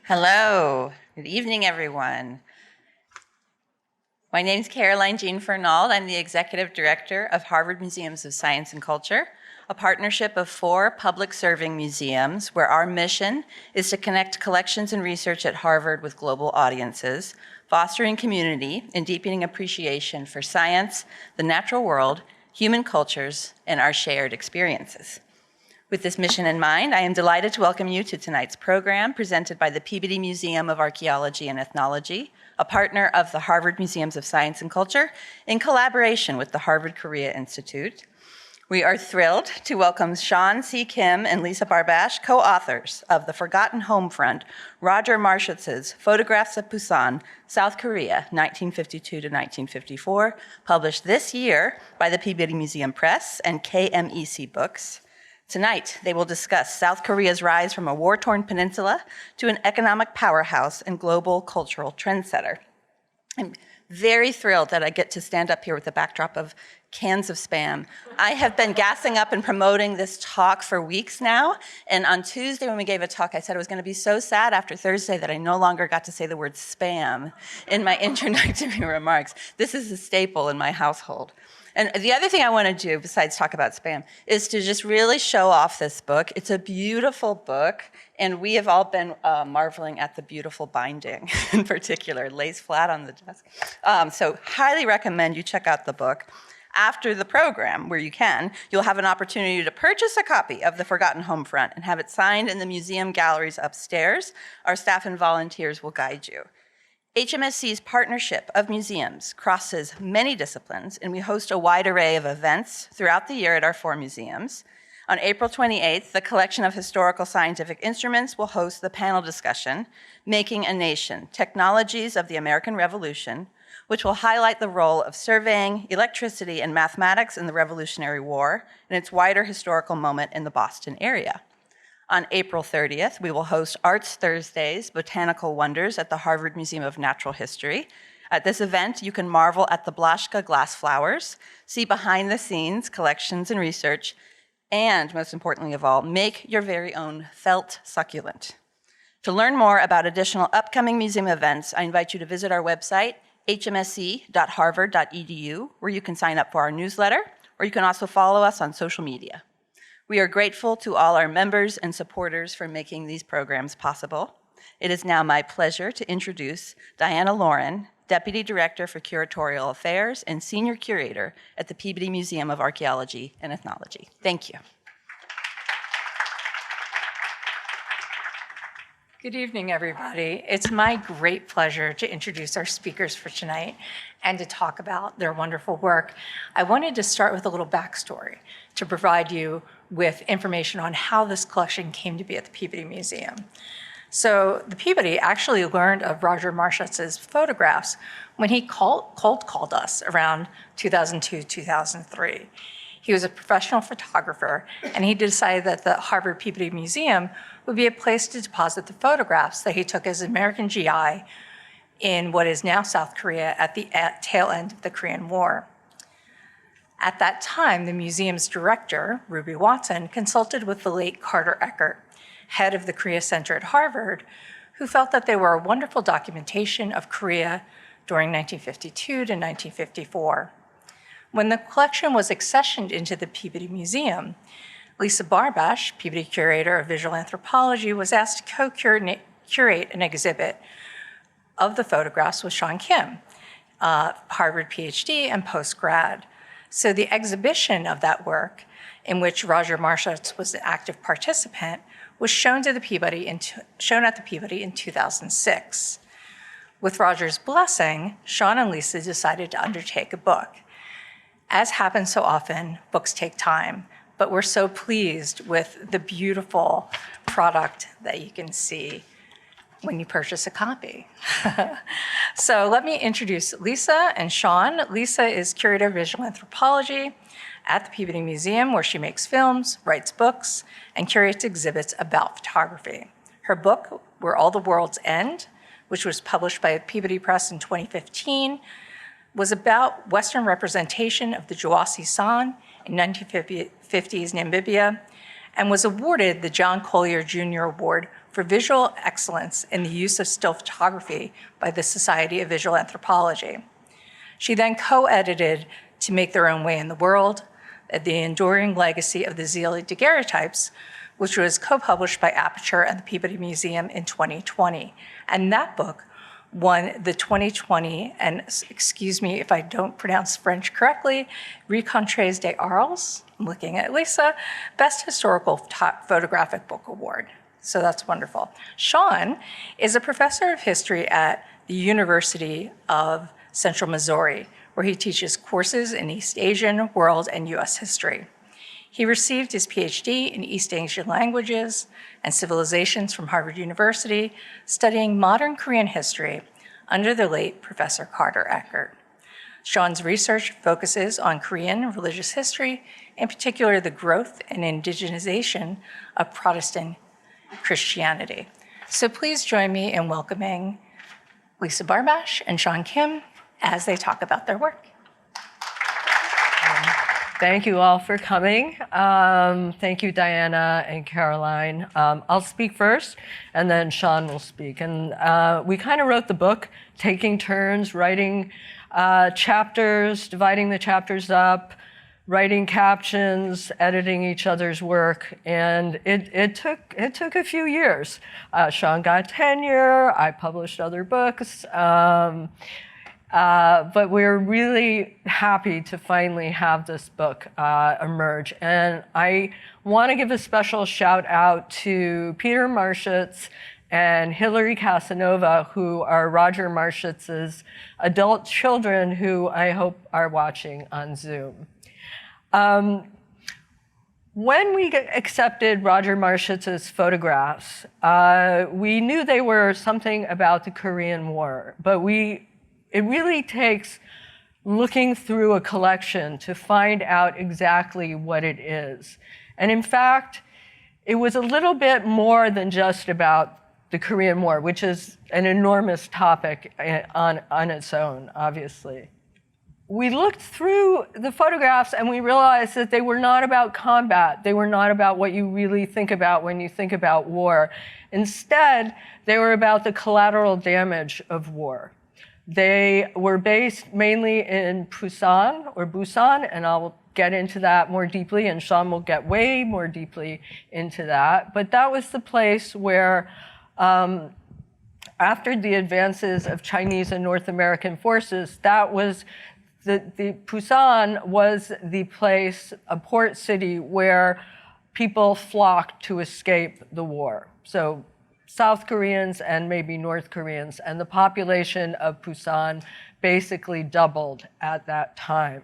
Hello, good evening, everyone. My name is Caroline Jean Fernald. I'm the Executive Director of Harvard Museums of Science and Culture, a partnership of 4 public-serving museums where our mission is to connect collections and research at Harvard with global audiences, fostering community and deepening appreciation for science, the natural world, human cultures, and our shared experiences. With this mission in mind, I am delighted to welcome you to tonight's program presented by the Peabody Museum of Archaeology and Ethnology, a partner of the Harvard Museums of Science and Culture in collaboration with the Harvard Korea Institute. We are thrilled to welcome Sean C. Kim and Ilisa Barbash, co-authors of The Forgotten Homefront, Roger Marshutz's Photographs of Pusan, South Korea, 1952 to 1954, published this year by the Peabody Museum Press and KMEC Books. Tonight, they will discuss South Korea's rise from a war-torn peninsula to an economic powerhouse and global cultural trendsetter. I'm very thrilled that I get to stand up here with the backdrop of cans of Spam. I have been gassing up and promoting this talk for weeks now, and on Tuesday when we gave a talk, I said it was gonna be so sad after Thursday that I no longer got to say the word spam in my introductory remarks. This is a staple in my household. And the other thing I want to do, besides talk about spam, is to just really show off this book. It's a beautiful book, and we have all been marveling at the beautiful binding in particular. It lays flat on the desk. So highly recommend you check out the book. After the program, where you can, you'll have an opportunity to purchase a copy of The Forgotten Homefront and have it signed in the museum galleries upstairs. Our staff and volunteers will guide you. HMSC's partnership of museums crosses many disciplines, and we host a wide array of events throughout the year at our 4 museums. On April 28th, the collection of historical scientific instruments will host the panel discussion, Making a Nation, Technologies of the American Revolution, which will highlight the role of surveying, electricity, and mathematics in the Revolutionary War and its wider historical moment in the Boston area. On April 30th, we will host Arts Thursdays, Botanical Wonders at the Harvard Museum of Natural History. At this event, you can marvel at the Blashka glass flowers, see behind the scenes collections and research, and most importantly of all, make your very own felt succulent. To learn more about additional upcoming museum events, I invite you to visit our website, hmsc.harvard.edu, where you can sign up for our newsletter, or you can also follow us on social media. We are grateful to all our members and supporters for making these programs possible. It is now my pleasure to introduce Diana Lauren, Deputy Director for Curatorial Affairs and Senior Curator at the Peabody Museum of Archaeology and Ethnology. Thank you. Good evening, everybody. It's my great pleasure to introduce our speakers for tonight and to talk about their wonderful work. I wanted to start with a little backstory to provide you with information on how this collection came to be at the Peabody Museum. So the Peabody actually learned of Roger Marshutz's photographs when he cold called us around 2002, 2003. He was a professional photographer, and he decided that the Harvard Peabody Museum would be a place to deposit the photographs that he took as an American GI in what is now South Korea at the tail end of the Korean War. At that time, the museum's director, Ruby Watson, consulted with the late Carter Eckert, head of the Korea Center at Harvard, who felt that they were a wonderful documentation of Korea during 1952 to 1954. When the collection was accessioned into the Peabody Museum, Ilisa Barbash, Peabody Curator of Visual Anthropology, was asked to co-curate an exhibit of the photographs with Sean Kim, Harvard PhD and post-grad. So the exhibition of that work, in which Roger Marshutz was an active participant, was shown at the Peabody in 2006. With Roger's blessing, Sean and Lisa decided to undertake a book. As happens so often, books take time, but we're so pleased with the beautiful product that you can see when you purchase a copy. So let me introduce Lisa and Sean. Lisa is Curator of Visual Anthropology at the Peabody Museum, where she makes films, writes books, and curates exhibits about photography. Her book, Where All the Worlds End, which was published by Peabody Press in 2015, was about Western representation of the Jawasi San in 1950s Namibia and was awarded the John Collier Jr. Award for Visual Excellence in the Use of Still Photography by the Society of Visual Anthropology. She then co-edited To Make Their Own Way in the World, The Enduring Legacy of the Zélie Daguerreotypes, which was co-published by Aperture and the Peabody Museum in 2020. And that book won the 2020, and excuse me if I don't pronounce French correctly, Rencontres des Arles, I'm looking at Ilisa, Best Historical Photographic Book Award. So that's wonderful. Sean is a professor of history at the University of Central Missouri, where he teaches courses in East Asian, world, and US history. He received his PhD in East Asian languages and civilizations from Harvard University, studying modern Korean history under the late Professor Carter Eckert. Sean's research focuses on Korean religious history, in particular the growth and indigenization of Protestant Christianity. So please join me in welcoming Ilisa Barbash and Sean Kim as they talk about their work. Thank you all for coming. Thank you, Diana and Caroline. I'll speak first, and then Sean will speak. And we kind of wrote the book, taking turns, writing chapters, dividing the chapters up, writing captions, editing each other's work, and it took a few years. Sean got tenure. I published other books. But we're really happy to finally have this book emerge. And I want to give a special shout out to Peter Marshutz and Hillary Casanova, who are Roger Marshutz's adult children, who I hope are watching on Zoom. When we accepted Roger Marshutz's photographs, we knew they were something about the Korean War, but it really takes looking through a collection to find out exactly what it is. And in fact, it was a little bit more than just about the Korean War, which is an enormous topic on its own, obviously. We looked through the photographs and we realized that they were not about combat. They were not about what you really think about when you think about war. Instead, they were about the collateral damage of war. They were based mainly in Pusan or Busan, and I'll get into that more deeply, and Sean will get way more deeply into that. But that was the place where, after the advances of Chinese and North American forces, that was the Pusan was the place, a port city, where people flocked to escape the war. So South Koreans and maybe North Koreans, and the population of Pusan basically doubled at that time.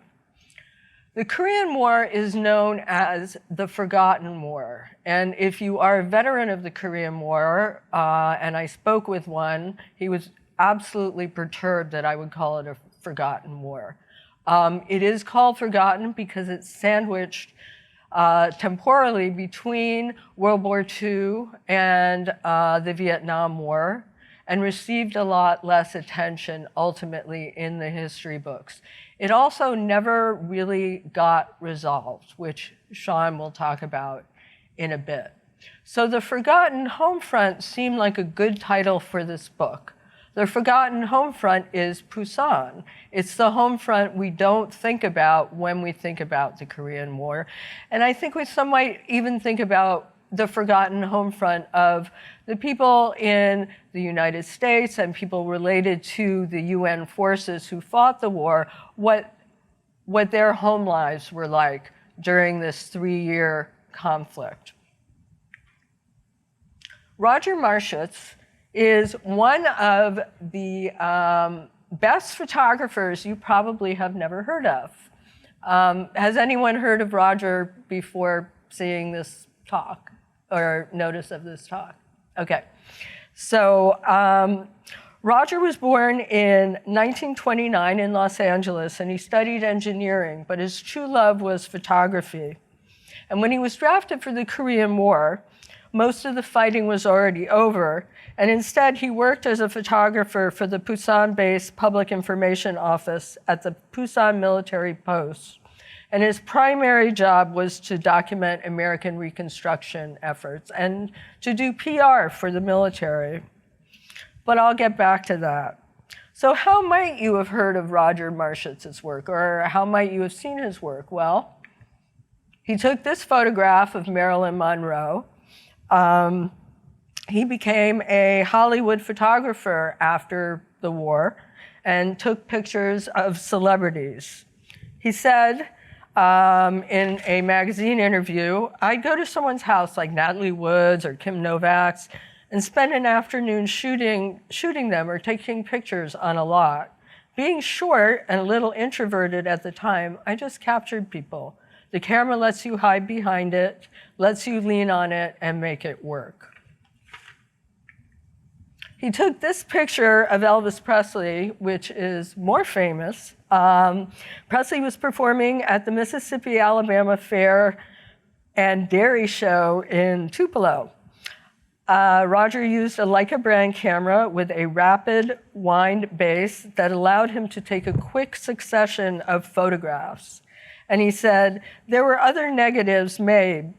The Korean War is known as the Forgotten War, and if you are a veteran of the Korean War, and I spoke with one, he was absolutely perturbed that I would call it a forgotten war. It is called forgotten because it's sandwiched temporally between World War II and the Vietnam War, and received a lot less attention ultimately in the history books. It also never really got resolved, which Sean will talk about in a bit. So the Forgotten Homefront seemed like a good title for this book. The Forgotten Homefront is Pusan. It's the homefront we don't think about when we think about the Korean War. And I think some might even think about the Forgotten Homefront of the people in the United States and people related to the UN forces who fought the war, what their home lives were like during this 3-year conflict. Roger Marshutz is one of the best photographers you probably have never heard of. Has anyone heard of Roger before seeing this talk or notice of this talk? Okay. So Roger was born in 1929 in Los Angeles, and he studied engineering, but his true love was photography. And when he was drafted for the Korean War, most of the fighting was already over, and instead he worked as a photographer for the Pusan-based Public Information Office at the Pusan Military Post. And his primary job was to document American Reconstruction efforts and to do PR for the military. But I'll get back to that. So how might you have heard of Roger Marshutz's work, or how might you have seen his work? Well, he took this photograph of Marilyn Monroe. He became a Hollywood photographer after the war and took pictures of celebrities. He said in a magazine interview, I'd go to someone's house like Natalie Wood's or Kim Novak's and spend an afternoon shooting them or taking pictures on a lot. Being short and a little introverted at the time, I just captured people. The camera lets you hide behind it, lets you lean on it, and make it work. He took this picture of Elvis Presley, which is more famous. Presley was performing at the Mississippi-Alabama Fair and Dairy Show in Tupelo. Roger used a Leica brand camera with a rapid wind base that allowed him to take a quick succession of photographs. And he said, there were other negatives made,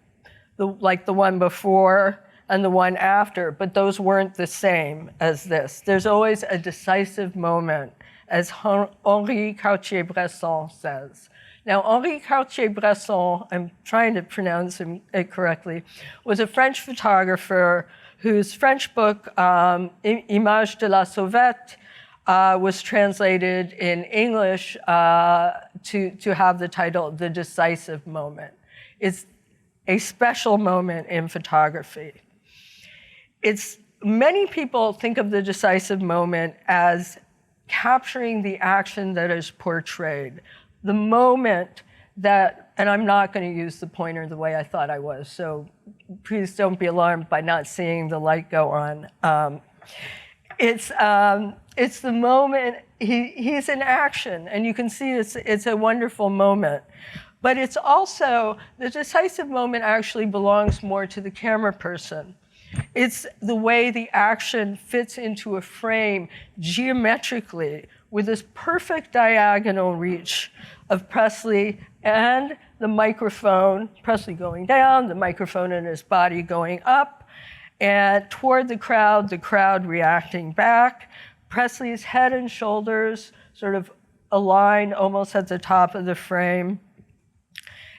like the one before and the one after, but those weren't the same as this. There's always a decisive moment, as Henri Cartier-Bresson says. Now, Henri Cartier-Bresson, I'm trying to pronounce it correctly, was a French photographer whose French book, Images de la Sauvette, was translated in English to have the title, The Decisive Moment. It's a special moment in photography. Many people think of the decisive moment as capturing the action that is portrayed. The moment that, and I'm not going to use the pointer the way I thought I was, so please don't be alarmed by not seeing the light go on. It's the moment, he's in action, and you can see it's a wonderful moment. But it's also, the decisive moment actually belongs more to the camera person. It's the way the action fits into a frame geometrically with this perfect diagonal reach of Presley and the microphone, Presley going down, the microphone and his body going up, and toward the crowd reacting back, Presley's head and shoulders sort of aligned almost at the top of the frame.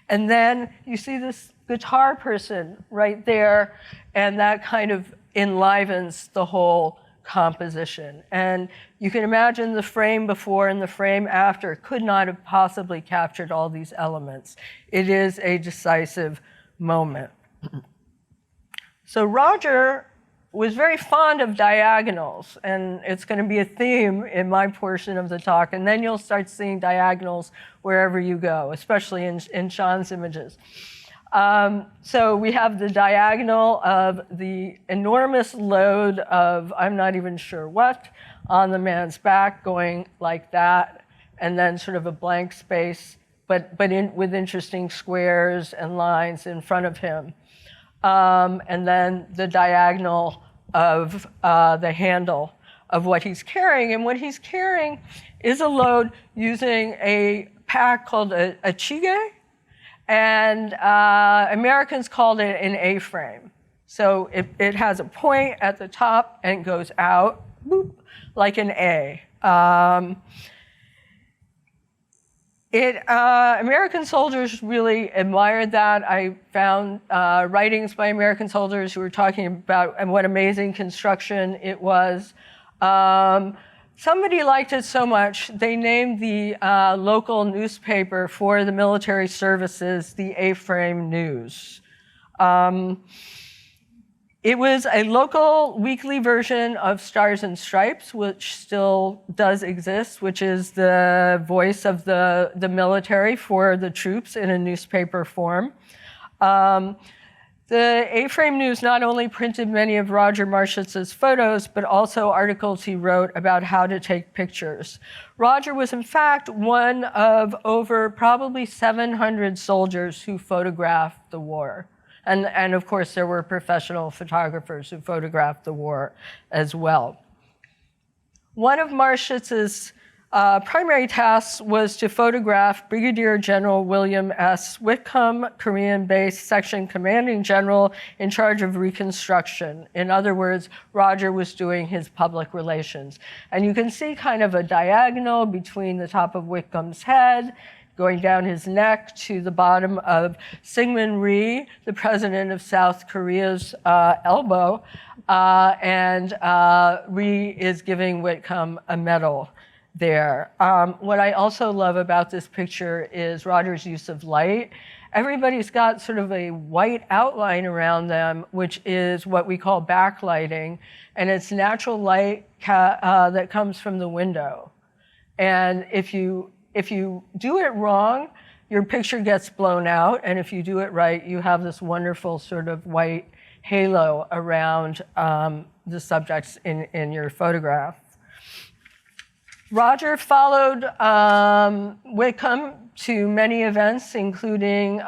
And then you see this guitar person right there, and that kind of enlivens the whole composition. And you can imagine the frame before and the frame after could not have possibly captured all these elements. It is a decisive moment. So Roger was very fond of diagonals, and it's going to be a theme in my portion of the talk, and then you'll start seeing diagonals wherever you go, especially in Sean's images. So we have the diagonal of the enormous load of I'm not even sure what on the man's back going like that, and then sort of a blank space, but with interesting squares and lines in front of him. And then the diagonal of the handle of what he's carrying. And what he's carrying is a load using a pack called a chige, and Americans called it an A-frame. So it has a point at the top and goes out, boop, like an A. American soldiers really admired that. I found writings by American soldiers who were talking about what amazing construction it was. Somebody liked it so much, they named the local newspaper for the military services the A-Frame News. It was a local weekly version of Stars and Stripes, which still does exist, which is the voice of the military for the troops in a newspaper form. The A-Frame News not only printed many of Roger Marshutz's photos, but also articles he wrote about how to take pictures. Roger was, in fact, one of over probably 700 soldiers who photographed the war. And of course, there were professional photographers who photographed the war as well. One of Marshutz's primary task was to photograph Brigadier General William S. Whitcomb, Korean-based section commanding general in charge of reconstruction. In other words, Roger was doing his public relations. And you can see kind of a diagonal between the top of Whitcomb's head, going down his neck to the bottom of Syngman Rhee, the president of South Korea's elbow. And Rhee is giving Whitcomb a medal there. What I also love about this picture is Roger's use of light. Everybody's got sort of a white outline around them, which is what we call backlighting, and it's natural light that comes from the window. And if you do it wrong, your picture gets blown out, and if you do it right, you have this wonderful sort of white halo around the subjects in your photograph. Roger followed Whitcomb to many events, including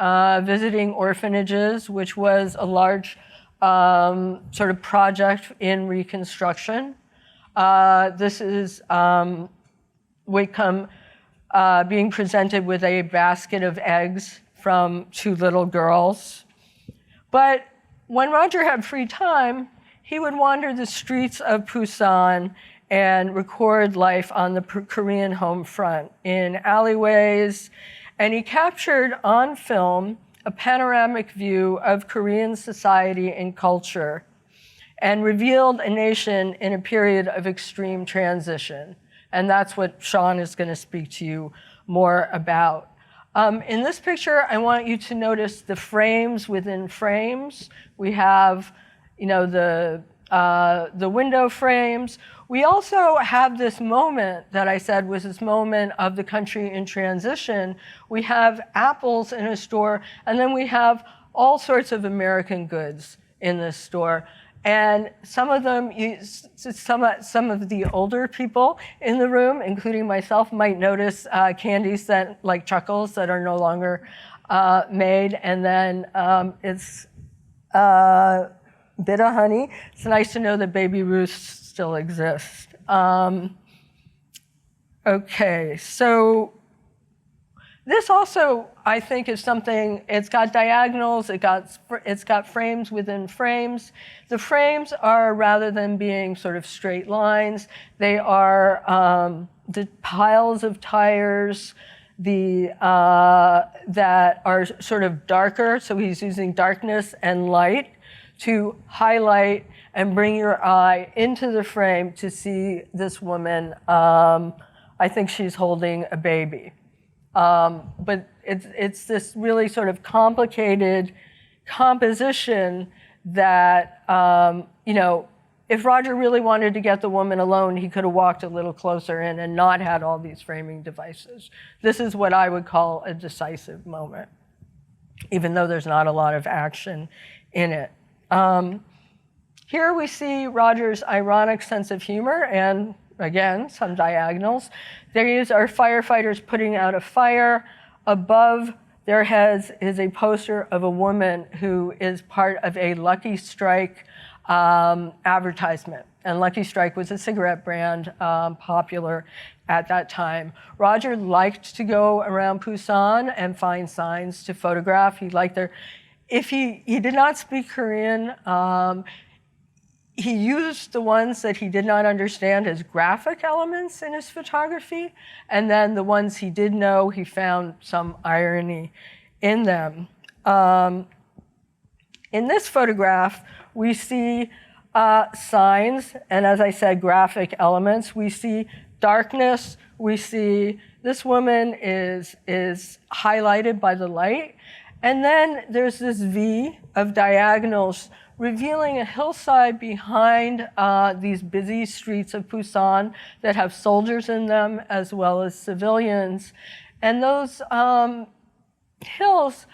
visiting orphanages, which was a large sort of project in Reconstruction. This is Whitcomb being presented with a basket of eggs from two little girls. But when Roger had free time, he would wander the streets of Pusan and record life on the Korean home front in alleyways. And he captured on film a panoramic view of Korean society and culture and revealed a nation in a period of extreme transition. And that's what Sean is going to speak to you more about. In this picture, I want you to notice the frames within frames. We have, the window frames. We also have this moment that I said was this moment of the country in transition. We have apples in a store, and then we have all sorts of American goods in this store. And some of them, some of the older people in the room, including myself, might notice candies that, like Chuckles, that are no longer made. And then it's a bit of honey. It's nice to know that Baby Ruths still exist. Okay, so this also, I think, is something, it's got diagonals, it's got frames within frames. The frames are, rather than being sort of straight lines, they are the piles of tires that are sort of darker, so he's using darkness and light to highlight and bring your eye into the frame to see this woman. I think she's holding a baby. But it's this really sort of complicated composition that, if Roger really wanted to get the woman alone, he could have walked a little closer in and not had all these framing devices. This is what I would call a decisive moment, even though there's not a lot of action in it. Here we see Roger's ironic sense of humor and, again, some diagonals. These are firefighters putting out a fire. Above their heads is a poster of a woman who is part of a Lucky Strike advertisement. And Lucky Strike was a cigarette brand popular at that time. Roger liked to go around Pusan and find signs to photograph. He liked if he did not speak Korean, he used the ones that he did not understand as graphic elements in his photography, and then the ones he did know, he found some irony in them. In this photograph, we see signs, and as I said, graphic elements. We see darkness. We see this woman is highlighted by the light, and then there's this V of diagonals revealing a hillside behind these busy streets of Pusan that have soldiers in them as well as civilians. And those hills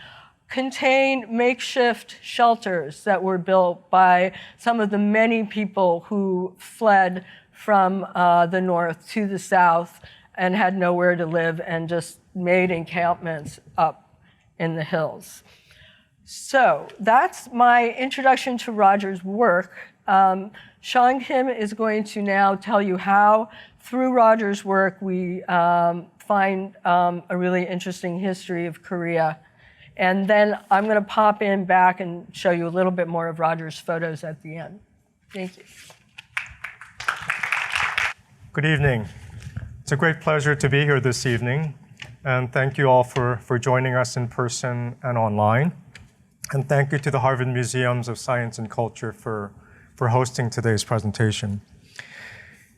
contain makeshift shelters that were built by some of the many people who fled from the north to the south and had nowhere to live and just made encampments up in the hills. So that's my introduction to Roger's work. Sean Kim is going to now tell you how through Roger's work, we find a really interesting history of Korea. And then I'm going to pop in back and show you a little bit more of Roger's photos at the end. Thank you. Good evening. It's a great pleasure to be here this evening. And thank you all for joining us in person and online. And thank you to the Harvard Museums of Science and Culture for hosting today's presentation.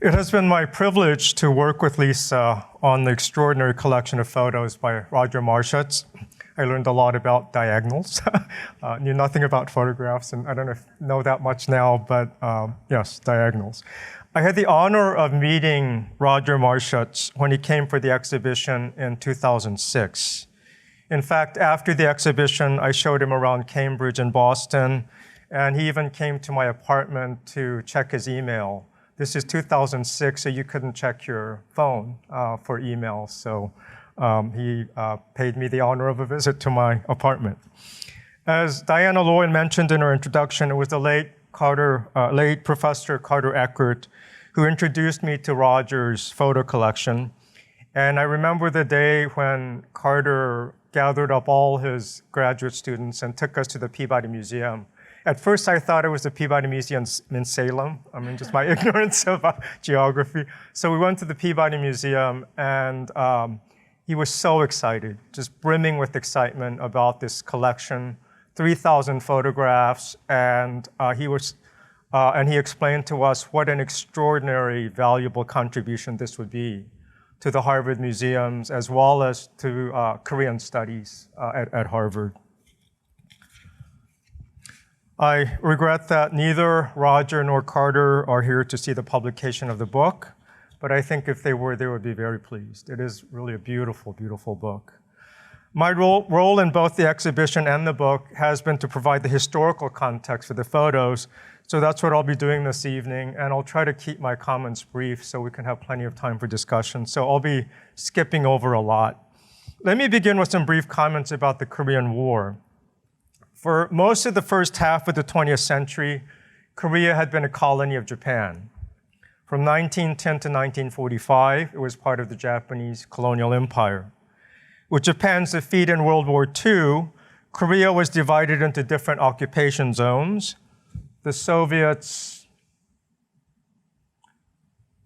It has been my privilege to work with Lisa on the extraordinary collection of photos by Roger Marshutz. I learned a lot about diagonals. Knew nothing about photographs, and I don't know that much now, but yes, diagonals. I had the honor of meeting Roger Marshutz when he came for the exhibition in 2006. In fact, after the exhibition, I showed him around Cambridge and Boston, and he even came to my apartment to check his email. This is 2006, so you couldn't check your phone for email, so he paid me the honor of a visit to my apartment. As Diana Lowen mentioned in her introduction, it was the late Professor Carter Eckert who introduced me to Roger's photo collection. And I remember the day when Carter gathered up all his graduate students and took us to the Peabody Museum. At first, I thought it was the Peabody Museum in Salem. I mean, just my ignorance of geography. So we went to the Peabody Museum, and he was so excited, just brimming with excitement about this collection, 3,000 photographs, and he explained to us what an extraordinary, valuable contribution this would be to the Harvard Museums, as well as to Korean studies at Harvard. I regret that neither Roger nor Carter are here to see the publication of the book, but I think if they were, they would be very pleased. It is really a beautiful, beautiful book. My role in both the exhibition and the book has been to provide the historical context for the photos, so that's what I'll be doing this evening, and I'll try to keep my comments brief so we can have plenty of time for discussion. So I'll be skipping over a lot. Let me begin with some brief comments about the Korean War. For most of the first half of the 20th century, Korea had been a colony of Japan. From 1910 to 1945, it was part of the Japanese colonial empire. With Japan's defeat in World War II, Korea was divided into different occupation zones. The Soviets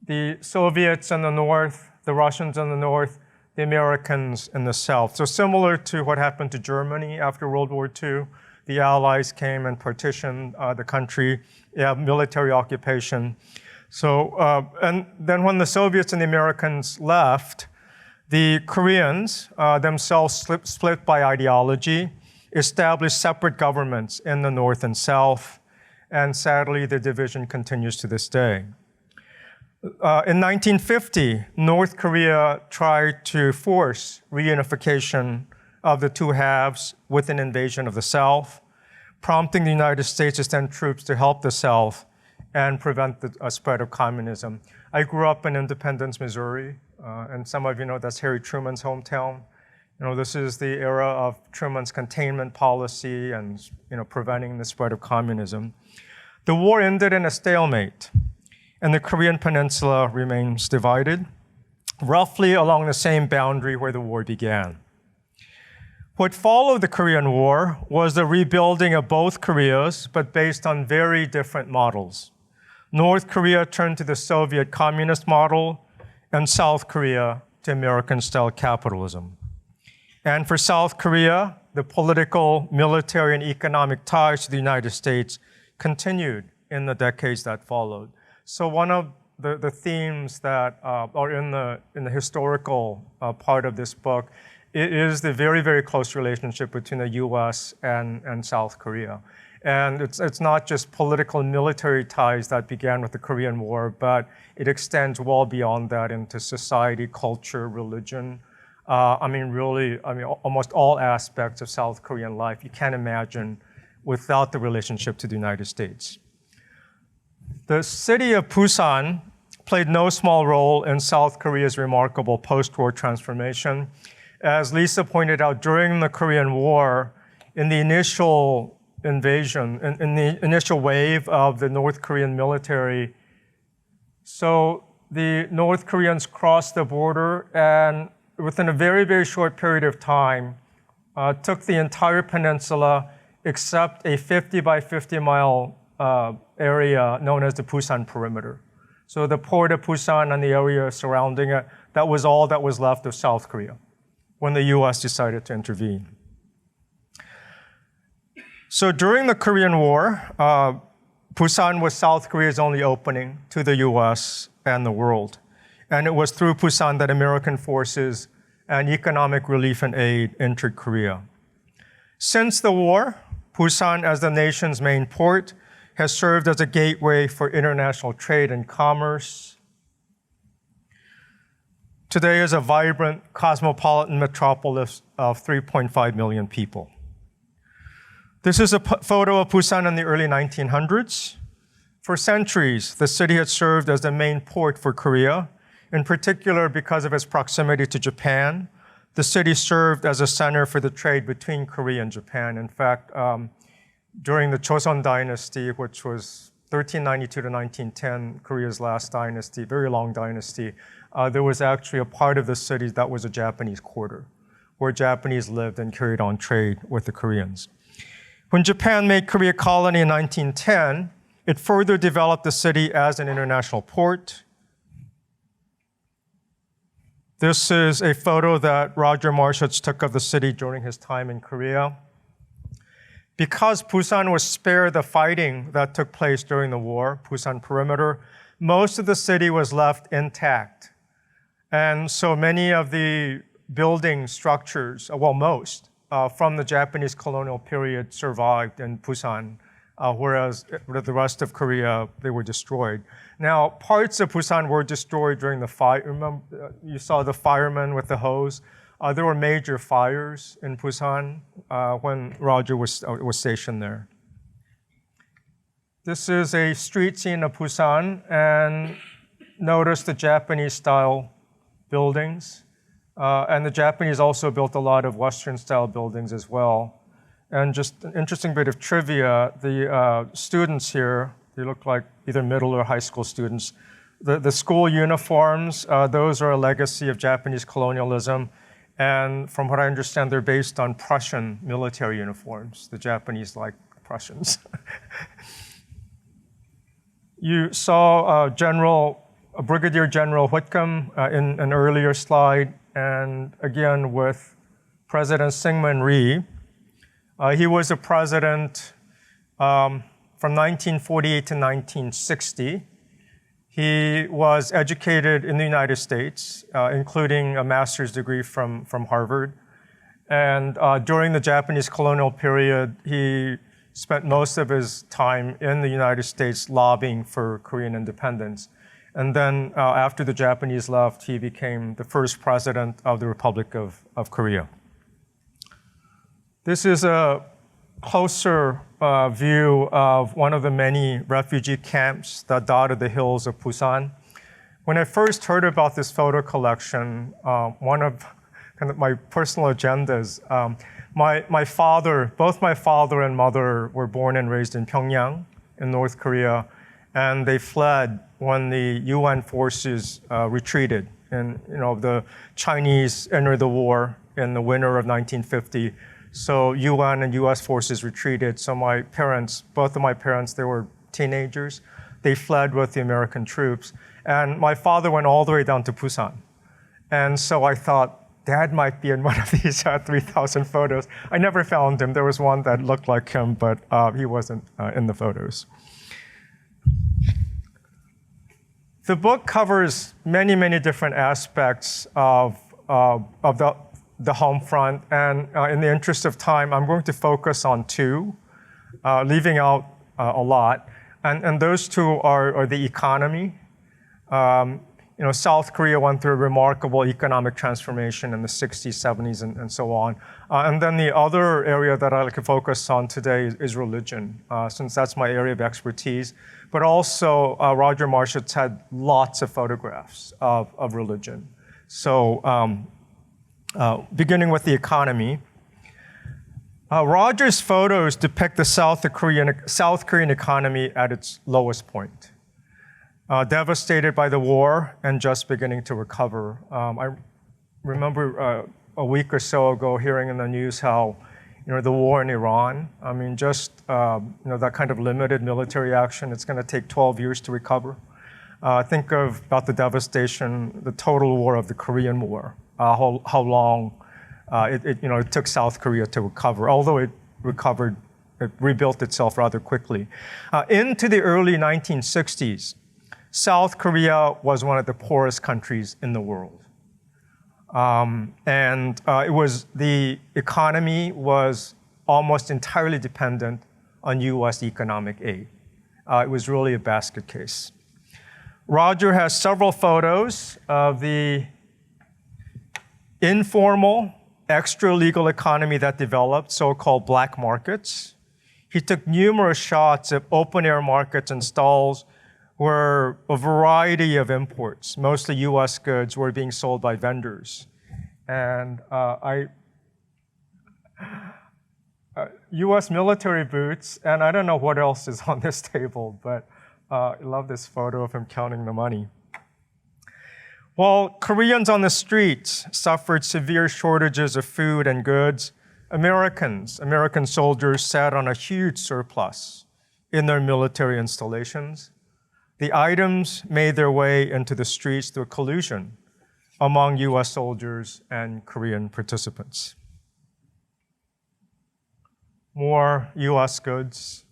in the north, the Russians in the north, the Americans in the south. So similar to what happened to Germany after World War II, the Allies came and partitioned the country, military occupation. So, and then when the Soviets and the Americans left, the Koreans themselves split by ideology, established separate governments in the north and south, and sadly, the division continues to this day. In 1950, North Korea tried to force reunification of the two halves with an invasion of the South, prompting the United States to send troops to help the South and prevent the spread of communism. I grew up in Independence, Missouri, and some of you know that's Harry Truman's hometown. You know, this is the era of Truman's containment policy and preventing the spread of communism. The war ended in a stalemate, and the Korean peninsula remains divided, roughly along the same boundary where the war began. What followed the Korean War was the rebuilding of both Koreas, but based on very different models. North Korea turned to the Soviet communist model, and South Korea to American-style capitalism. And for South Korea, the political, military, and economic ties to the United States continued in the decades that followed. So one of the themes that are in the historical part of this book is the very, very close relationship between the US and South Korea. And it's not just political and military ties that began with the Korean War, but it extends well beyond that into society, culture, religion. Almost all aspects of South Korean life you can't imagine without the relationship to the United States. The city of Pusan played no small role in South Korea's remarkable post-war transformation. As Lisa pointed out, during the Korean War, in the initial invasion, in the initial wave of the North Korean military, so the North Koreans crossed the border and within a very, very short period of time, took the entire peninsula except a 50 by 50 mile area known as the Pusan perimeter. So the port of Pusan and the area surrounding it, that was all that was left of South Korea when the US decided to intervene. So during the Korean War, Pusan was South Korea's only opening to the US and the world. And it was through Pusan that American forces and economic relief and aid entered Korea. Since the war, Pusan, as the nation's main port, has served as a gateway for international trade and commerce. Today is a vibrant cosmopolitan metropolis of 3.5 million people. This is a photo of Pusan in the early 1900s. For centuries, the city had served as the main port for Korea. In particular, because of its proximity to Japan, the city served as a center for the trade between Korea and Japan. In fact, during the Joseon dynasty, which was 1392 to 1910, Korea's last dynasty, very long dynasty, there was actually a part of the city that was a Japanese quarter, where Japanese lived and carried on trade with the Koreans. When Japan made Korea a colony in 1910, it further developed the city as an international port. This is a photo that Roger Marshutz took of the city during his time in Korea. Because Pusan was spared the fighting that took place during the war, Pusan perimeter, most of the city was left intact. And so many of the building structures, well, most, from the Japanese colonial period survived in Pusan, whereas the rest of Korea, they were destroyed. Now, parts of Pusan were destroyed during the fire. Remember, you saw the firemen with the hose. There were major fires in Pusan when Roger was stationed there. This is a street scene of Pusan, and notice the Japanese-style buildings. And the Japanese also built a lot of Western-style buildings as well. And just an interesting bit of trivia, the students here, they look like either middle or high school students. The school uniforms, those are a legacy of Japanese colonialism. And from what I understand, they're based on Prussian military uniforms. The Japanese like Prussians. You saw Brigadier General Whitcomb in an earlier slide, and again with President Syngman Rhee. He was a president from 1948 to 1960. He was educated in the United States, including a master's degree from Harvard. And during the Japanese colonial period, he spent most of his time in the United States lobbying for Korean independence. And then after the Japanese left, he became the first president of the Republic of Korea. This is a closer view of one of the many refugee camps that dotted the hills of Pusan. When I first heard about this photo collection, one of kind of my personal agendas, both my father and mother were born and raised in Pyongyang in North Korea, and they fled when the UN forces retreated. And the Chinese entered the war in the winter of 1950. So UN and US forces retreated. So both of my parents, they were teenagers. They fled with the American troops. And my father went all the way down to Pusan. And so I thought, Dad might be in one of these 3,000 photos. I never found him. There was one that looked like him, but he wasn't in the photos. The book covers many, many different aspects of the home front, and in the interest of time, I'm going to focus on two, leaving out a lot. And those two are the economy. South Korea went through a remarkable economic transformation in the 60s, 70s, and so on. And then the other area that I'd like to focus on today is religion, since that's my area of expertise. But also, Roger Marshutz had lots of photographs of religion. So beginning with the economy, Roger's photos depict the South Korean economy at its lowest point. devastated by the war and just beginning to recover. I remember a week or so ago hearing in the news how, the war in Iran, just, that kind of limited military action, it's going to take 12 years to recover. Think about the devastation, the total war of the Korean War, how long it took South Korea to recover, although it recovered, it rebuilt itself rather quickly. Into the early 1960s, South Korea was one of the poorest countries in the world. The economy was almost entirely dependent on US economic aid. It was really a basket case. Roger has several photos of the informal, extra-legal economy that developed, so-called black markets. He took numerous shots of open-air markets and stalls where a variety of imports, mostly US goods, were being sold by vendors. And US military boots, and I don't know what else is on this table, but I love this photo of him counting the money. While Koreans on the streets suffered severe shortages of food and goods, American soldiers sat on a huge surplus in their military installations. The items made their way into the streets through collusion among US soldiers and Korean participants. More US goods,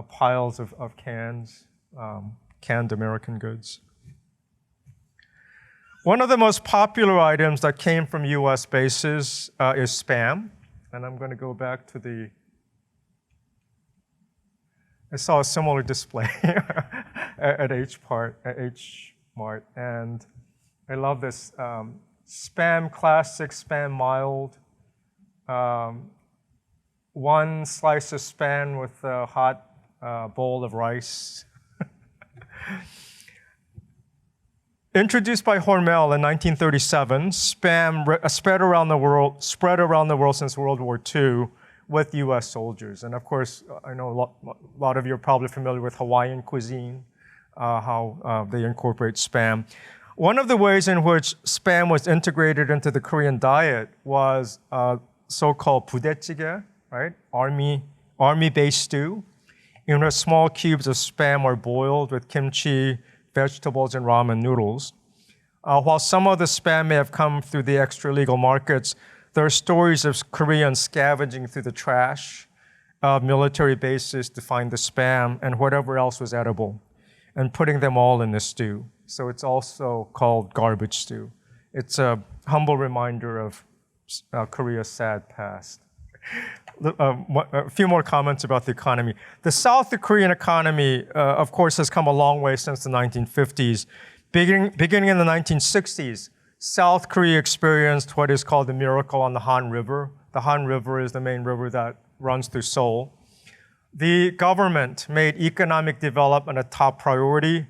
piles of cans, canned American goods. One of the most popular items that came from US bases is Spam. And I'm going to go back to I saw a similar display at H Mart, and I love this Spam Classic, Spam Mild. One slice of Spam with a hot bowl of rice. Introduced by Hormel in 1937, Spam spread around the world since World War II with US soldiers. And of course, I know a lot of you are probably familiar with Hawaiian cuisine, how they incorporate Spam. One of the ways in which Spam was integrated into the Korean diet was so-called 부대찌개, right? Army-based stew, in which small cubes of Spam are boiled with kimchi, vegetables, and ramen noodles. While some of the Spam may have come through the extra-legal markets, there are stories of Koreans scavenging through the trash of military bases to find the Spam and whatever else was edible, and putting them all in the stew. So it's also called garbage stew. It's a humble reminder of Korea's sad past. A few more comments about the economy. The South Korean economy, of course, has come a long way since the 1950s. Beginning in the 1960s, South Korea experienced what is called the miracle on the Han River. The Han River is the main river that runs through Seoul. The government made economic development a top priority,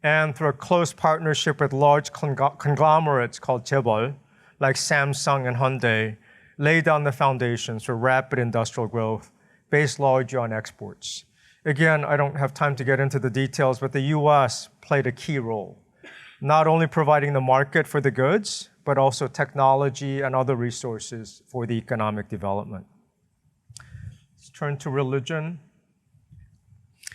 and through a close partnership with large conglomerates called 재벌, like Samsung and Hyundai, laid down the foundations for rapid industrial growth based largely on exports. Again, I don't have time to get into the details, but the US played a key role, not only providing the market for the goods, but also technology and other resources for the economic development. Let's turn to religion.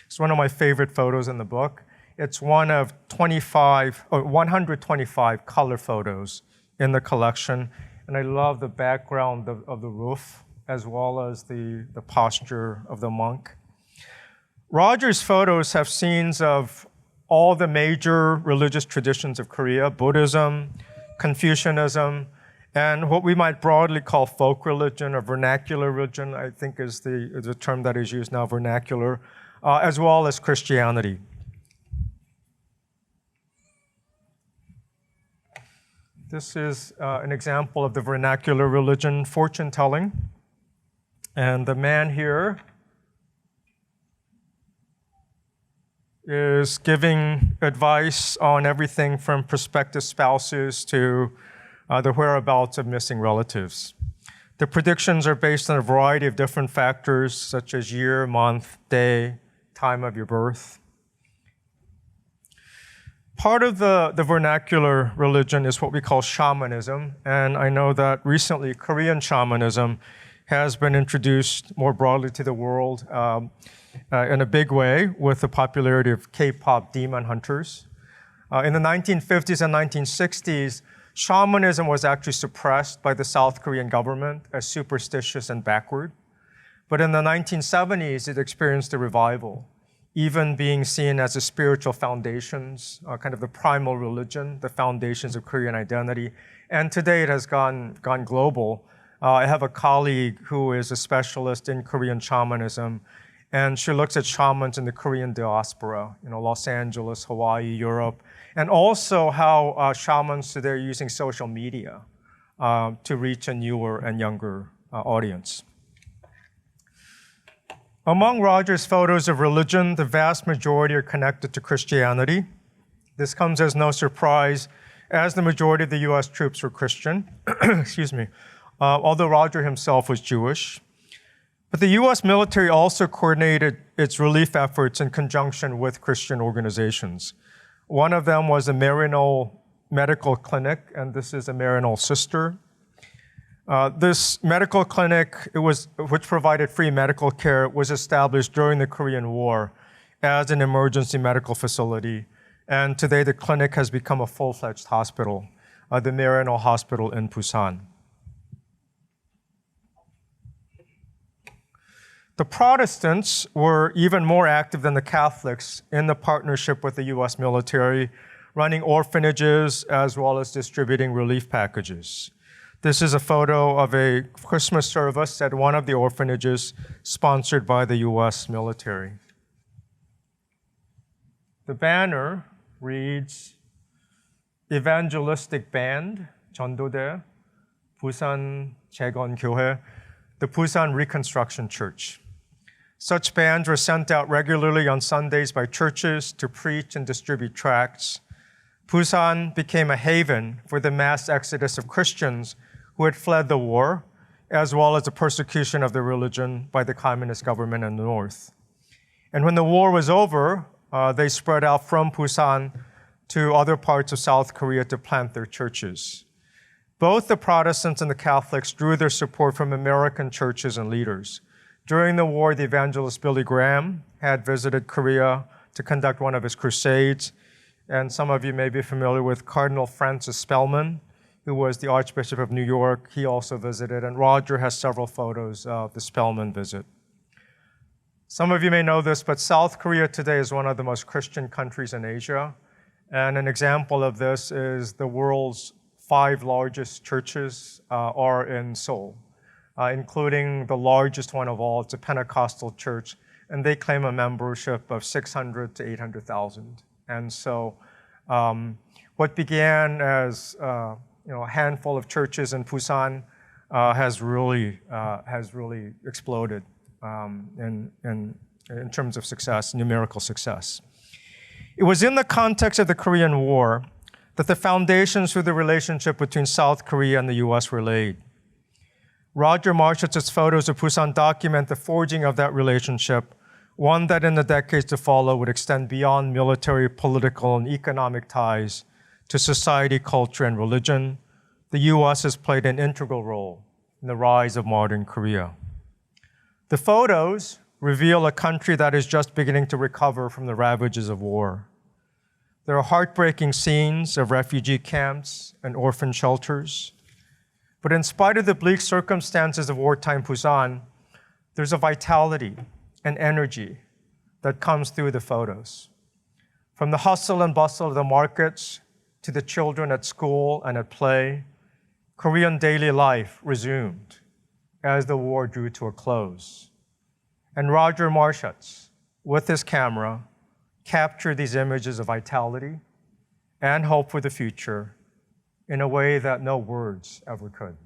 It's one of my favorite photos in the book. It's one of 125 color photos in the collection. And I love the background of the roof, as well as the posture of the monk. Roger's photos have scenes of all the major religious traditions of Korea: Buddhism, Confucianism, and what we might broadly call folk religion or vernacular religion, I think is the term that is used now, vernacular, as well as Christianity. This is an example of the vernacular religion, fortune telling. And the man here is giving advice on everything from prospective spouses to the whereabouts of missing relatives. The predictions are based on a variety of different factors, such as year, month, day, time of your birth. Part of the vernacular religion is what we call shamanism, and I know that recently Korean shamanism has been introduced more broadly to the world in a big way with the popularity of K-pop demon hunters. In the 1950s and 1960s, shamanism was actually suppressed by the South Korean government as superstitious and backward. But in the 1970s, it experienced a revival, even being seen as the spiritual foundations, kind of the primal religion, the foundations of Korean identity. And today it has gone global. I have a colleague who is a specialist in Korean shamanism, and she looks at shamans in the Korean diaspora, Los Angeles, Hawaii, Europe, and also how shamans today are using social media to reach a newer and younger audience. Among Roger's photos of religion, the vast majority are connected to Christianity. This comes as no surprise, as the majority of the US troops were Christian, excuse me, although Roger himself was Jewish. But the US military also coordinated its relief efforts in conjunction with Christian organizations. One of them was the Maryknoll Medical Clinic, and this is a Maryknoll sister. This medical clinic, which provided free medical care, was established during the Korean War as an emergency medical facility. And today the clinic has become a full-fledged hospital, the Maryknoll Hospital in Pusan. The Protestants were even more active than the Catholics in the partnership with the US military, running orphanages as well as distributing relief packages. This is a photo of a Christmas service at one of the orphanages sponsored by the US military. The banner reads, Evangelistic Band, 전도대, 부산 재건교회, the Pusan Reconstruction Church. Such bands were sent out regularly on Sundays by churches to preach and distribute tracts. Pusan became a haven for the mass exodus of Christians who had fled the war, as well as the persecution of their religion by the communist government in the north. And when the war was over, they spread out from Pusan to other parts of South Korea to plant their churches. Both the Protestants and the Catholics drew their support from American churches and leaders. During the war, the evangelist Billy Graham had visited Korea to conduct one of his crusades. And some of you may be familiar with Cardinal Francis Spellman, who was the Archbishop of New York. He also visited, and Roger has several photos of the Spellman visit. Some of you may know this, but South Korea today is one of the most Christian countries in Asia. And an example of this is the world's 5 largest churches are in Seoul, including the largest one of all. It's a Pentecostal church, and they claim a membership of 600 to 800,000. And so what began as a handful of churches in Pusan has really exploded in terms of success, numerical success. It was in the context of the Korean War that the foundations for the relationship between South Korea and the US were laid. Roger Marshutz's photos of Pusan document the forging of that relationship, one that in the decades to follow would extend beyond military, political, and economic ties to society, culture, and religion. The US has played an integral role in the rise of modern Korea. The photos reveal a country that is just beginning to recover from the ravages of war. There are heartbreaking scenes of refugee camps and orphan shelters. But in spite of the bleak circumstances of wartime Pusan, there's a vitality and energy that comes through the photos. From the hustle and bustle of the markets to the children at school and at play, Korean daily life resumed as the war drew to a close. And Roger Marshutz, with his camera, captured these images of vitality and hope for the future in a way that no words ever could.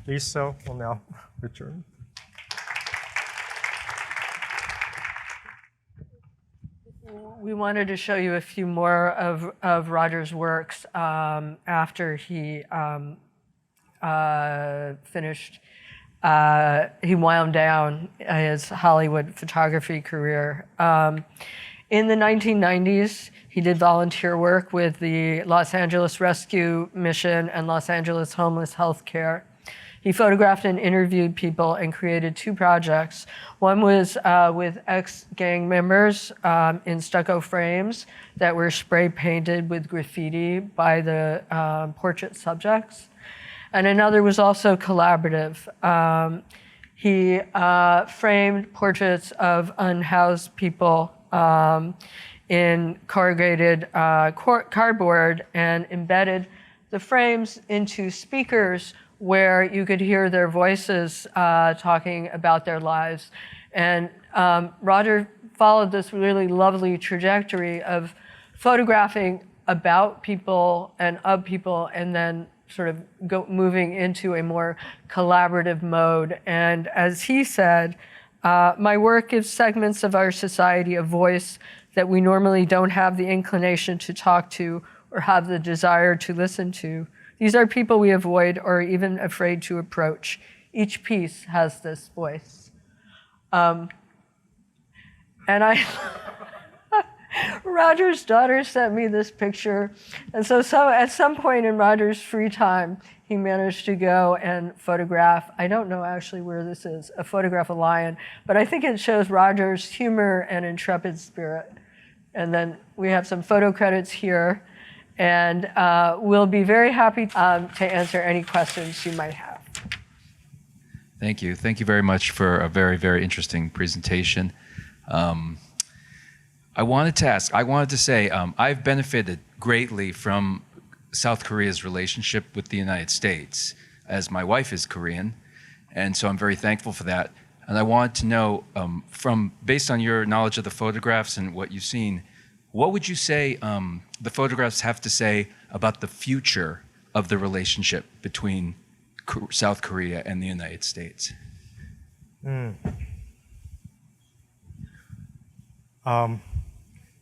Ilisa will now return. We wanted to show you a few more of Roger's works after he finished. He wound down his Hollywood photography career. In the 1990s, he did volunteer work with the Los Angeles Rescue Mission and Los Angeles Homeless Healthcare. He photographed and interviewed people and created 2 projects. One was with ex-gang members in stucco frames that were spray painted with graffiti by the portrait subjects. And another was also collaborative. He framed portraits of unhoused people in corrugated cardboard and embedded the frames into speakers where you could hear their voices talking about their lives. And Roger followed this really lovely trajectory of photographing about people and of people, and then sort of moving into a more collaborative mode. And as he said, my work gives segments of our society a voice that we normally don't have the inclination to talk to or have the desire to listen to. These are people we avoid or are even afraid to approach. Each piece has this voice. And Roger's daughter sent me this picture. And so at some point in Roger's free time, he managed to go and photograph, I don't know actually where this is, a photograph of a lion, but I think it shows Roger's humor and intrepid spirit. And then we have some photo credits here. And we'll be very happy to answer any questions you might have. Thank you. Thank you very much for a very, very interesting presentation. I wanted to say, I've benefited greatly from South Korea's relationship with the United States, as my wife is Korean, and so I'm very thankful for that. And I wanted to know, based on your knowledge of the photographs and what you've seen, what would you say the photographs have to say about the future of the relationship between South Korea and the United States?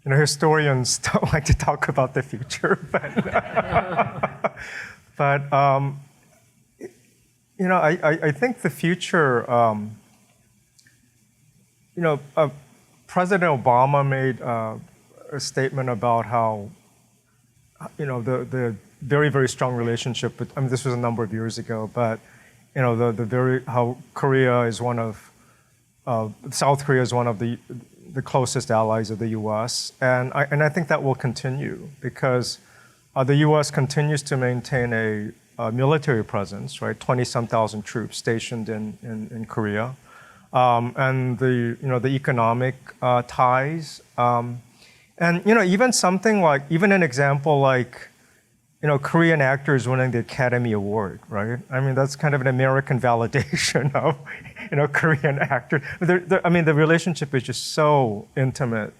Historians don't like to talk about the future, but I think the future. President Obama made a statement about how, the very, very strong relationship. This was a number of years ago, but how Korea is one of South Korea is one of the closest allies of the U.S. and I think that will continue because the U.S. continues to maintain a military presence, right? 20-some thousand troops stationed in Korea, and the economic ties, and even something like an example like Korean actors winning the Academy Award, right? That's kind of an American validation of Korean actors. The relationship is just so intimate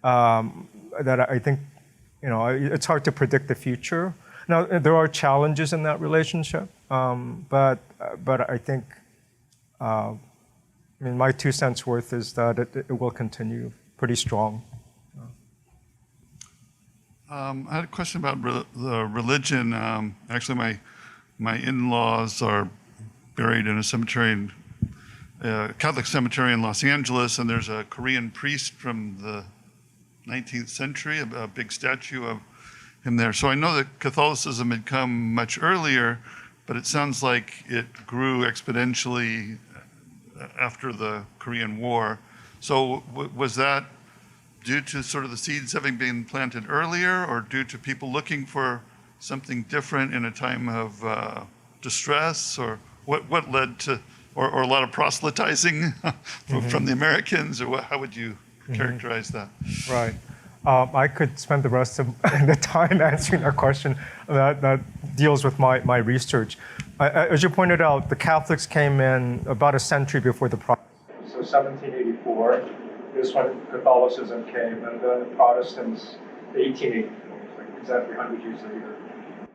that I think it's hard to predict the future. Now there are challenges in that relationship, but I think my 2 cents worth is that it will continue pretty strong. I had a question about the religion. Actually, my in-laws are buried in a cemetery, Catholic cemetery in Los Angeles, and there's a Korean priest from the 19th century, a big statue of him there. So I know that Catholicism had come much earlier, but it sounds like it grew exponentially after the Korean War. So was that due to sort of the seeds having been planted earlier, or due to people looking for something different in a time of distress, or what led to, or a lot of proselytizing from the Americans, or how would you characterize that? Right. I could spend the rest of the time answering that question that deals with my research. As you pointed out, the Catholics came in about a century before the Protestants. So 1784 is when Catholicism came, and then the Protestants, 1884, like exactly 100 years later.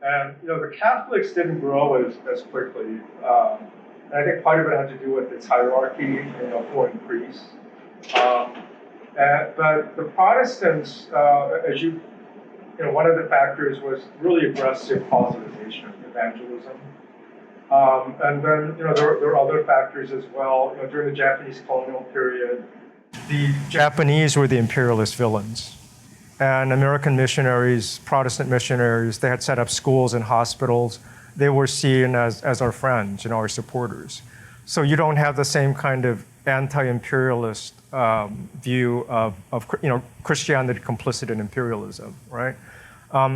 And the Catholics didn't grow as quickly. And I think part of it had to do with its hierarchy, foreign priests. But the Protestants, one of the factors was really aggressive proselytization, evangelism. And then, there are other factors as well. During the Japanese colonial period, the Japanese were the imperialist villains. And American missionaries, Protestant missionaries, they had set up schools and hospitals. They were seen as our friends, our supporters. So you don't have the same kind of anti-imperialist view of Christianity complicit in imperialism, right?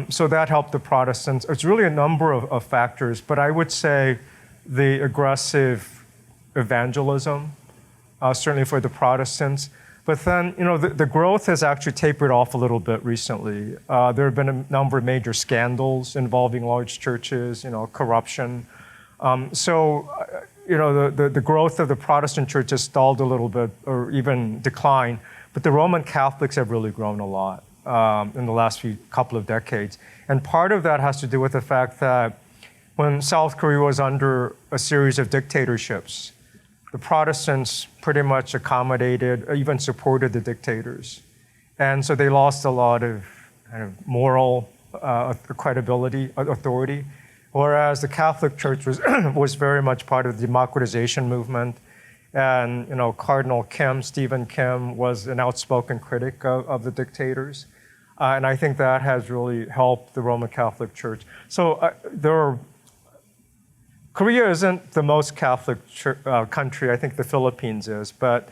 So that helped the Protestants. It's really a number of factors, but I would say the aggressive evangelism, certainly for the Protestants. But then, the growth has actually tapered off a little bit recently. There have been a number of major scandals involving large churches, corruption. The growth of the Protestant church has stalled a little bit or even declined, but the Roman Catholics have really grown a lot in the last couple of decades. And part of that has to do with the fact that when South Korea was under a series of dictatorships, the Protestants pretty much accommodated, or even supported the dictators. And so they lost a lot of kind of moral credibility, authority, whereas the Catholic Church was very much part of the democratization movement. And Cardinal Kim, Stephen Kim, was an outspoken critic of the dictators. And I think that has really helped the Roman Catholic Church. So Korea isn't the most Catholic country. I think the Philippines is, but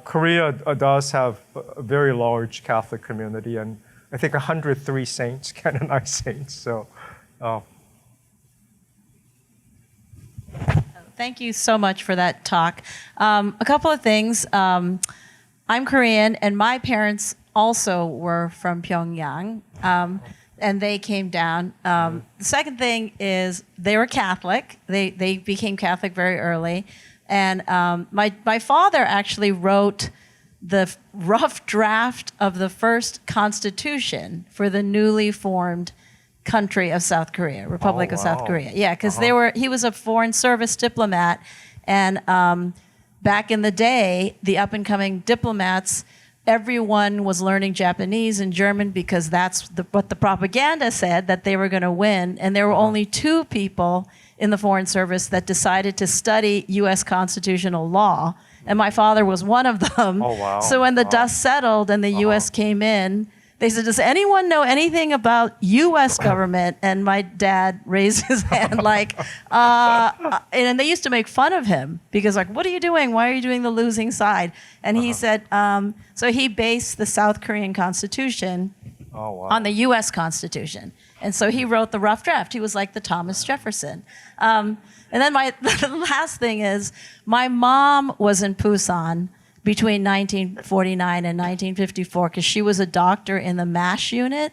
Korea does have a very large Catholic community, and I think 103 saints, canonized saints. So, Thank you so much for that talk. A couple of things. I'm Korean, and my parents also were from Pyongyang. And they came down. The second thing is they were Catholic. They became Catholic very early. And my father actually wrote the rough draft of the first constitution for the newly formed country of South Korea, Republic of South Korea. Yeah, because he was a foreign service diplomat. And back in the day, the up and coming diplomats, everyone was learning Japanese and German because that's what the propaganda said, that they were going to win. And there were only 2 people in the Foreign Service that decided to study U.S. constitutional law. And my father was one of them. Oh, wow. So when the dust settled and the U.S. came in, they said, does anyone know anything about U.S. government? And my dad raised his hand and they used to make fun of him because what are you doing? Why are you doing the losing side? And he said, so he based the South Korean Constitution on the U.S. Constitution. And so he wrote the rough draft. He was like the Thomas Jefferson. And then the last thing is my mom was in Pusan between 1949 and 1954 because she was a doctor in the MASH unit.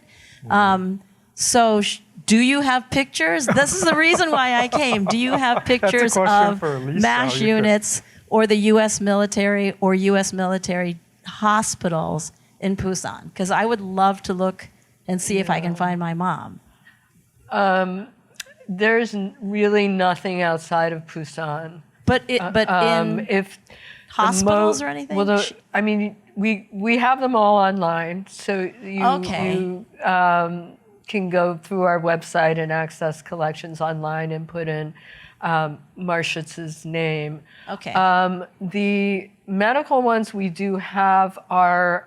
So do you have pictures? This is the reason why I came. Do you have pictures of MASH units or the U.S. military or U.S. military hospitals in Pusan? Because I would love to look and see if I can find my mom. There's really nothing outside of Pusan. But in if hospitals or anything? Well, we have them all online, so you can go through our website and access collections online and put in Marshutz's name. Okay. The medical ones we do have are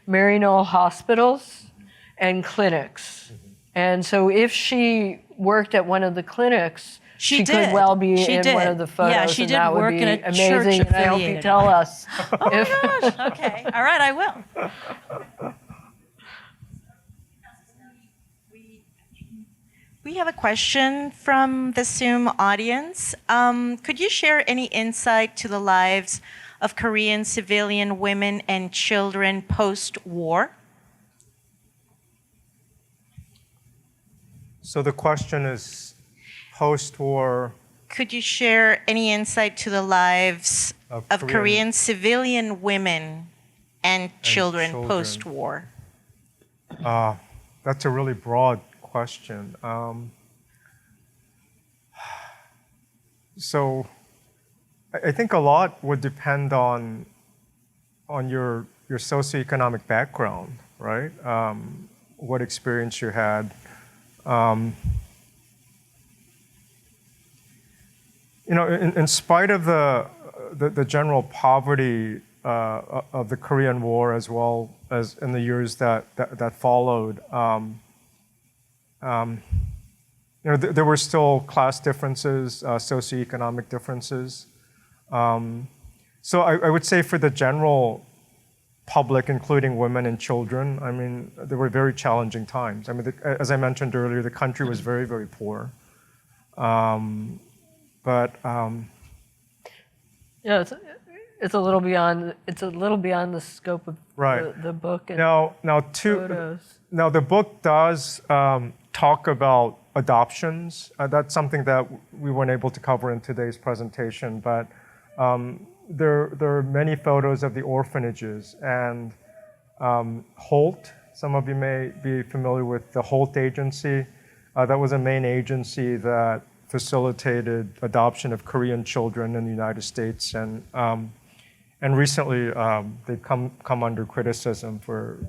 Maryknoll hospitals and clinics. And so if she worked at one of the clinics, she could well be in one of the photos. Yeah, she did work in a amazing, church and I hope you tell us. Oh my gosh, okay. All right, I will. We have a question from the Zoom audience. Could you share any insight to the lives of Korean civilian women and children post-war? So the question is post-war. Could you share any insight to the lives of Korean civilian women and children post-war? That's a really broad question. So I think a lot would depend on your socioeconomic background, right? What experience you had. In spite of the general poverty of the Korean War, as well as in the years that followed. There were still class differences, socioeconomic differences. So I would say for the general public, including women and children, I mean, there were very challenging times. I mean, as I mentioned earlier, the country was very, very poor. Yeah, it's a little beyond the scope of the book and photos. Now the book does talk about adoptions. That's something that we weren't able to cover in today's presentation, but there are many photos of the orphanages and Holt. Some of you may be familiar with the Holt Agency. That was a main agency that facilitated adoption of Korean children in the United States, and recently they've come under criticism for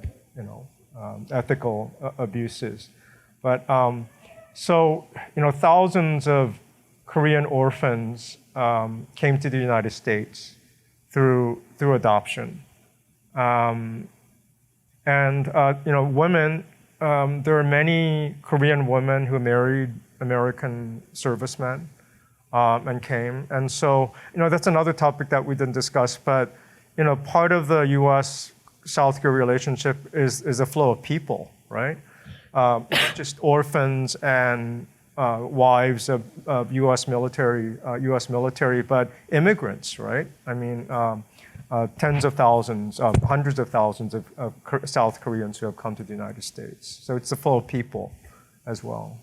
ethical abuses. But thousands of Korean orphans came to the United States through adoption, and women. There are many Korean women who married American servicemen and came, and so that's another topic that we didn't discuss. But part of the U.S.-South Korea relationship is a flow of people, right? Just orphans and wives of U.S. military, but immigrants, right? I mean, tens of thousands, hundreds of thousands of South Koreans who have come to the United States. So it's a flow of people as well.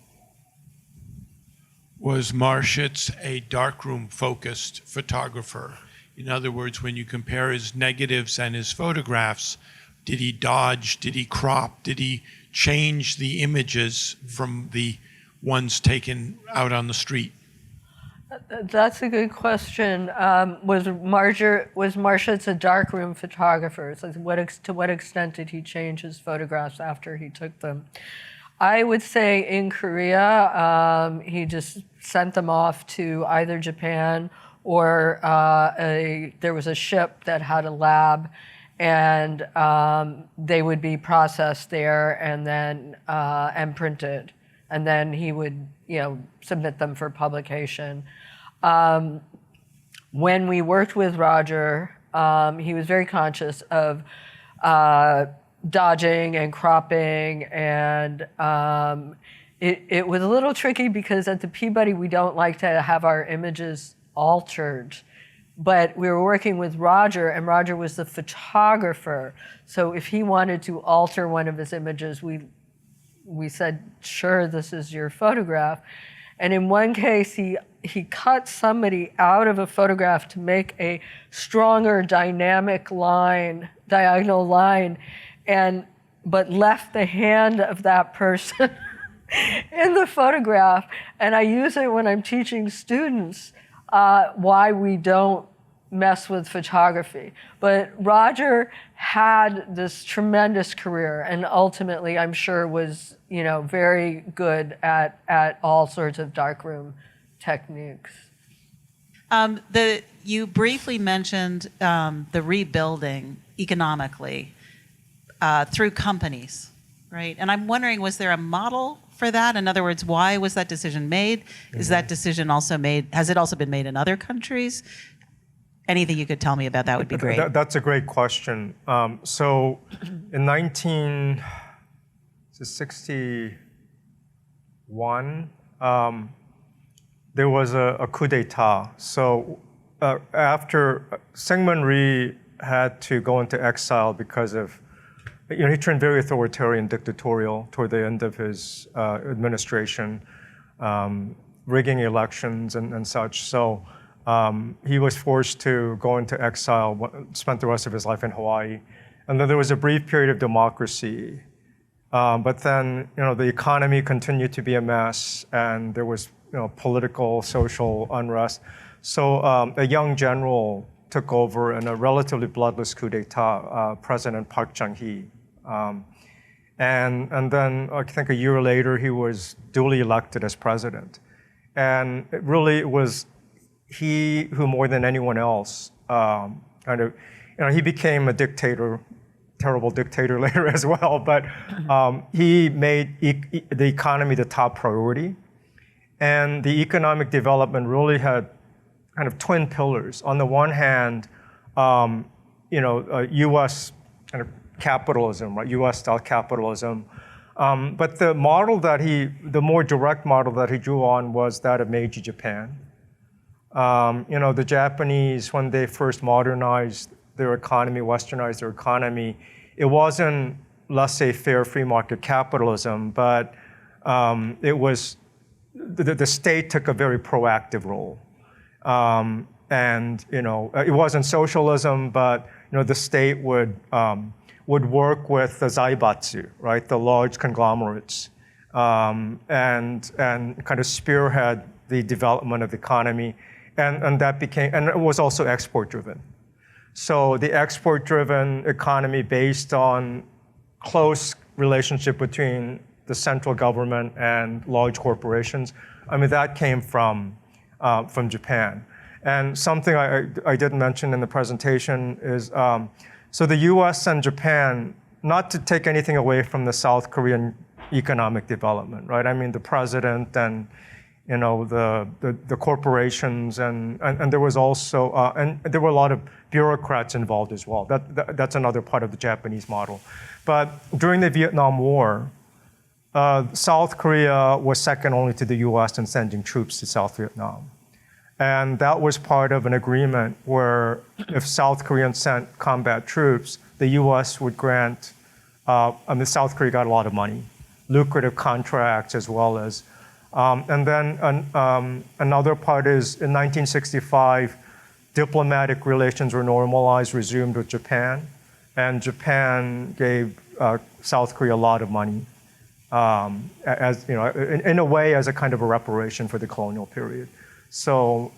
Was Marshutz a darkroom-focused photographer? In other words, when you compare his negatives and his photographs, did he dodge, did he crop, did he change the images from the ones taken out on the street? That's a good question. Was Marshutz a darkroom photographer? So to what extent did he change his photographs after he took them? I would say in Korea, he just sent them off to either Japan or there was a ship that had a lab, and they would be processed there and then and printed, and then he would submit them for publication. When we worked with Roger, he was very conscious of dodging and cropping, and it was a little tricky because at the Peabody we don't like to have our images altered, but we were working with Roger, and Roger was the photographer, so if he wanted to alter one of his images, we said, sure, this is your photograph. And in one case, he cut somebody out of a photograph to make a stronger dynamic line, diagonal line, but left the hand of that person in the photograph. And I use it when I'm teaching students why we don't mess with photography. But Roger had this tremendous career, and ultimately, I'm sure, was very good at all sorts of darkroom techniques. You briefly mentioned the rebuilding economically through companies, right? And I'm wondering, was there a model for that? In other words, why was that decision made? Mm-hmm. Is that decision also made? Has it also been made in other countries? Anything you could tell me about that would be great. That's a great question. So in 1961, there was a coup d'etat. So after Syngman Rhee had to go into exile because of, he turned very authoritarian, dictatorial toward the end of his administration, rigging elections and such. So he was forced to go into exile, spent the rest of his life in Hawaii. And then there was a brief period of democracy. But then, the economy continued to be a mess, and there was, political, social unrest. So a young general took over in a relatively bloodless coup d'etat, President Park Chung-hee. And then I think a year later, he was duly elected as president. And it was he who, more than anyone else, kind of he became a dictator, terrible dictator later as well, but he made the economy the top priority. And the economic development really had kind of twin pillars. On the one hand, U.S. kind of capitalism, right? U.S.-style capitalism. But the more direct model that he drew on was that of Meiji Japan. The Japanese, when they first modernized their economy, westernized their economy, it wasn't laissez-faire free market capitalism, but it was the state took a very proactive role. It wasn't socialism, but the state would work with the zaibatsu, right, the large conglomerates, and kind of spearhead the development of the economy, and it was also export driven. So the export driven economy based on close relationship between the central government and large corporations, that came from Japan. And something I didn't mention in the presentation is, so the US and Japan, not to take anything away from the South Korean economic development, right? The president and the corporations and there was also, and there were a lot of bureaucrats involved as well. That's another part of the Japanese model. But during the Vietnam War, South Korea was second only to the US in sending troops to South Vietnam. And that was part of an agreement where if South Korea sent combat troops, the US would grant, South Korea got a lot of money, lucrative contracts as well as, and then another part is in 1965, diplomatic relations were normalized, resumed with Japan, and Japan gave South Korea a lot of money, in a way as a kind of a reparation for the colonial period. So,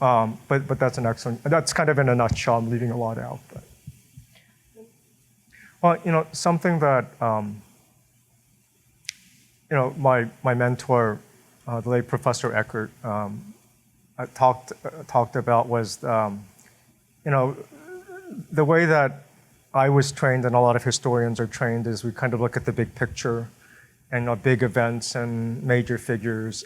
but that's that's kind of in a nutshell. I'm leaving a lot out. But. Well, something that, my mentor, the late Professor Eckert, talked about was, the way that I was trained and a lot of historians are trained is we kind of look at the big picture and big events and major figures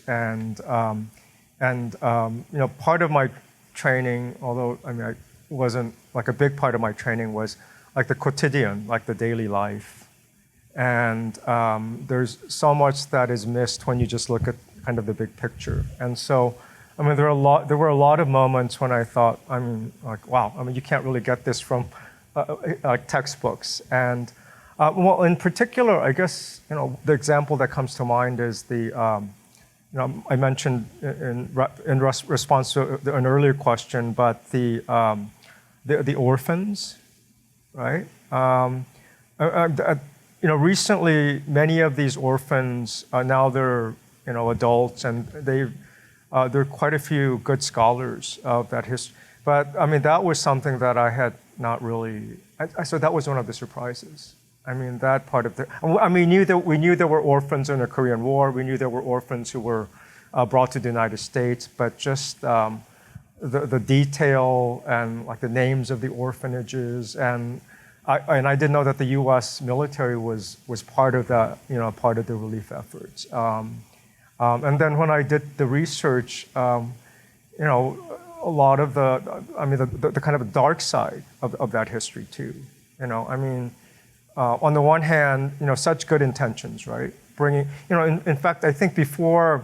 part of my training, although I wasn't like a big part of my training was like the quotidian, like the daily life. And there's so much that is missed when you just look at kind of the big picture. And so, there were a lot of moments when I thought, wow, you can't really get this from textbooks. And well, in particular, I guess, the example that comes to mind is the, I mentioned in response to an earlier question, but the orphans, right? Recently, many of these orphans now they're adults, and there are quite a few good scholars of that history. But that was something that I had not really. So that was one of the surprises. That part of we knew there were orphans in the Korean War. We knew there were orphans who were brought to the United States, but just the detail and like the names of the orphanages, and I didn't know that the U.S. military was part of that, part of the relief efforts. And then when I did the research, a lot of the kind of dark side of that history too. On the one hand, such good intentions, right? Bringing, in fact, I think before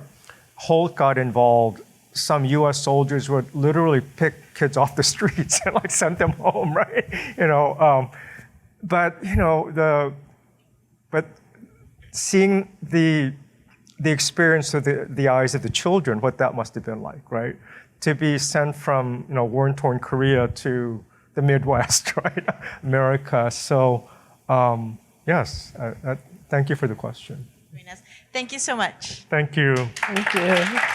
Holt got involved, some U.S. soldiers would literally pick kids off the streets and like send them home, right? But seeing the experience through the eyes of the children, what that must have been like, right? To be sent from war-torn Korea to the Midwest, right? America. So. Yes, thank you for the question. Thank you so much. Thank you. Thank you.